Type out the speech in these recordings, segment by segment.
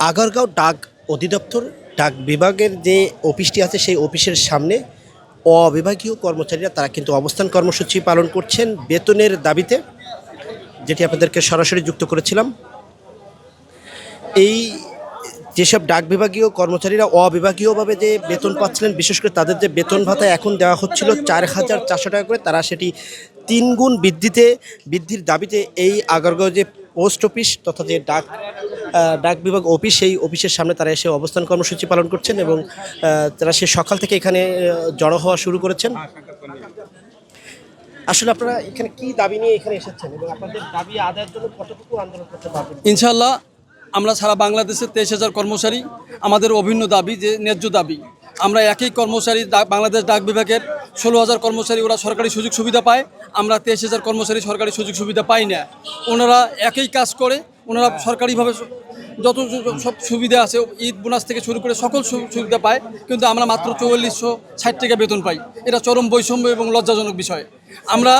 আগারগাঁও ডাক অধিদপ্তর ডাক বিভাগের যে অফিসটি আছে সেই অফিসের সামনে অবিভাগীয় কর্মচারীরা তারা কিন্তু অবস্থান কর্মসূচি পালন করছেন বেতনের দাবিতে, যেটি আপনাদেরকে সরাসরি যুক্ত করেছিলাম। এই যেসব ডাক বিভাগীয় কর্মচারীরা অবিভাগীয়ভাবে যে বেতন পাচ্ছিলেন, বিশেষ করে তাদের যে বেতন ভাতা এখন দেওয়া হচ্ছিল 4,400 টাকা করে, তারা সেটি 3 গুণ বৃদ্ধির দাবিতে এই আগারগাঁও যে পোস্ট অফিস তথা যে ডাক বিভাগ অফিস, সেই অফিসের সামনে তারা এসে অবস্থান কর্মসূচি পালন করছেন এবং তারা সে সকাল থেকে এখানে জড়ো হওয়া শুরু করেছেন। আসলে আপনারা এখানে কি দাবি নিয়ে এখানে এসেছেন এবং আপনাদের দাবি আদায়ের জন্য কতটুকু আন্দোলন করতে পারবেন? ইনশাআল্লাহ আমরা সারা বাংলাদেশের 23,000 কর্মচারী, আমাদের অভিন্ন দাবি যে ন্যায্য দাবি। আমরা একই কর্মচারী বাংলাদেশ ডাক বিভাগের 16,000 কর্মচারী, ওরা সরকারি সুযোগ সুবিধা পায়, আমরা 23,000 কর্মচারী সরকারি সুযোগ সুবিধা পাই না। ওনারা একই কাজ করে, ওনারা সরকারিভাবে যত সব সুবিধা আছে, ঈদ বোনাস থেকে শুরু করে সকল সুবিধা পায়, কিন্তু আমরা মাত্র 4460 টাকা বেতন পাই। এটা চরম বৈষম্য এবং লজ্জাজনক বিষয়। আমরা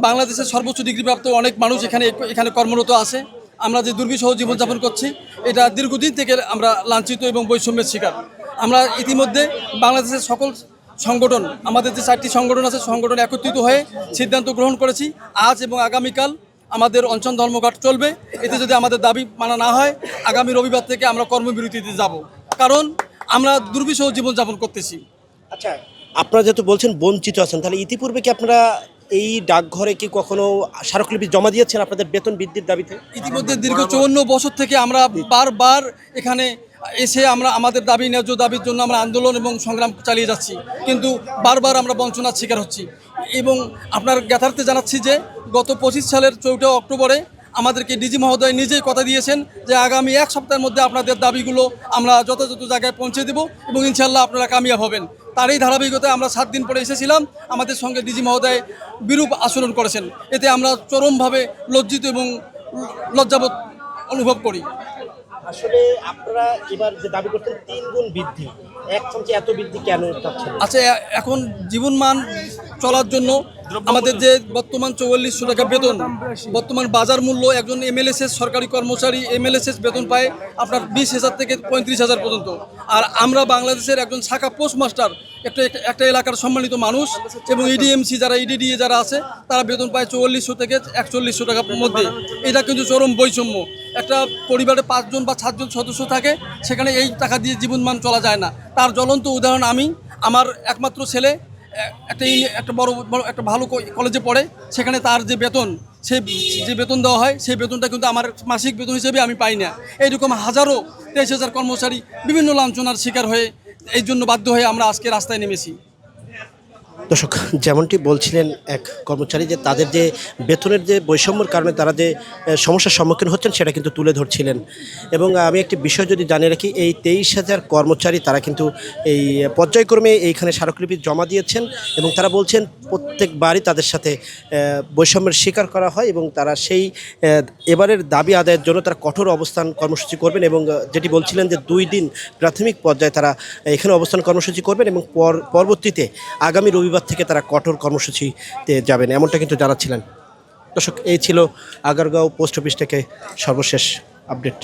বাংলাদেশের সর্বোচ্চ ডিগ্রিপ্রাপ্ত অনেক মানুষ এখানে কর্মরত আছে। আমরা যে দুর্বিষহ জীবনযাপন করছি, এটা দীর্ঘদিন থেকে আমরা লাঞ্ছিত এবং বৈষম্যের শিকার। আমরা ইতিমধ্যে বাংলাদেশের সকল সংগঠন, আমাদের যে 4টি সংগঠন আছে, সংগঠন একত্রিত হয়ে সিদ্ধান্ত গ্রহণ করেছি আজ এবং আগামীকাল আমাদের অনশন ধর্মঘট চলবে। এতে যদি আমাদের দাবি মানা না হয়, আগামী রবিবার থেকে আমরা কর্মবিরতিতে যাব, কারণ আমরা দুর্বিষহ জীবনযাপন করতেছি। আচ্ছা, আপনারা যেহেতু বলছেন বঞ্চিত আছেন, তাহলে ইতিপূর্বে কি আপনারা এই ডাকঘরে কি কখনো স্মারকলিপি জমা দিয়েছেন আপনাদের বেতন বৃদ্ধির দাবিতে? ইতিমধ্যে দীর্ঘ 54 বছর থেকে আমরা বারবার এখানে এসে আমাদের দাবি, ন্যায্য দাবির জন্য আমরা আন্দোলন এবং সংগ্রাম চালিয়ে যাচ্ছি, কিন্তু বারবার আমরা বঞ্চনার শিকার হচ্ছি। এবং আপনার জ্ঞাতার্থে জানাচ্ছি যে গত 25 সালের 4 অক্টোবরে আমাদেরকে ডিজি মহোদয় নিজেই কথা দিয়েছেন যে আগামী 1 সপ্তাহের মধ্যে আপনাদের দাবিগুলো আমরা যথাযথ জায়গায় পৌঁছে দেব এবং ইনশাল্লাহ আপনারা কামিয়াব হবেন। তারই ধারাবাহিকতায় আমরা 7 দিন পরে এসেছিলাম, আমাদের সঙ্গে ডিজি মহোদয় বিরূপ আচরণ করেছেন। এতে আমরা চরমভাবে লজ্জিত এবং লজ্জাবোধ অনুভব করি। আসলে আপনারা এবার যে দাবি করছেন 3 গুণ বৃদ্ধি, এক চামচে এত বৃদ্ধি কেন চাচ্ছেন? আচ্ছা, এখন জীবনমান চলার জন্য আমাদের যে বর্তমান 4400 টাকা বেতন, বর্তমান বাজার মূল্য একজন এমএলএসএস সরকারি কর্মচারী এমএলএসএস বেতন পায় আপনার 20,000 থেকে 35,000 পর্যন্ত। আর আমরা বাংলাদেশের একজন শাখা পোস্টমাস্টার, একটা এলাকার সম্মানিত মানুষ, এবং ইডিএমসি যারা ইডিডিএ যারা আছে, তারা বেতন পায় 4400 থেকে 4100 টাকার মধ্যে। এটা কিন্তু চরম বৈষম্য। একটা পরিবারে 5 জন বা 7 জন সদস্য থাকে, সেখানে এই টাকা দিয়ে জীবনমান চলা যায় না। তার জ্বলন্ত উদাহরণ আমি। আমার একমাত্র ছেলে একটা বড় একটা ভালো কলেজে পড়ে, সেখানে তার যে বেতন, যে বেতন দেওয়া হয়, সেই বেতনটা কিন্তু আমার মাসিক বেতন হিসেবে আমি পাই না। এইরকম হাজারো 23,000 কর্মচারী বিভিন্ন লাঞ্ছনার শিকার হয়ে এই জন্য বাধ্য হয়ে আমরা আজকে রাস্তায় নেমেছি। দর্শক, যেমনটি বলছিলেন এক কর্মচারী যে তাদের যে বেতনের যে বৈষম্যের কারণে তারা যে সমস্যার সম্মুখীন হচ্ছেন সেটা কিন্তু তুলে ধরছিলেন। এবং আমি একটি বিষয় যদি জানিয়ে রাখি, এই 23,000 কর্মচারী তারা কিন্তু এই পর্যায়ক্রমে এইখানে স্মারকলিপি জমা দিয়েছেন এবং তারা বলছেন প্রত্যেকবারই তাদের সাথে বৈষম্যের শিকার করা হয় এবং তারা সেই এবারের দাবি আদায়ের জন্য তারা কঠোর অবস্থান কর্মসূচি করবেন। এবং যেটি বলছিলেন যে 2 দিন প্রাথমিক পর্যায়ে তারা এখানে অবস্থান কর্মসূচি করবেন এবং পরবর্তীতে আগামী রবিবার থেকে তারা কঠোর কর্মসূচিতে যাবেন, এমনটা কিন্তু জানাচ্ছিলেন। দর্শক, এই ছিল আগারগাঁও পোস্ট অফিস থেকে সর্বশেষ আপডেট।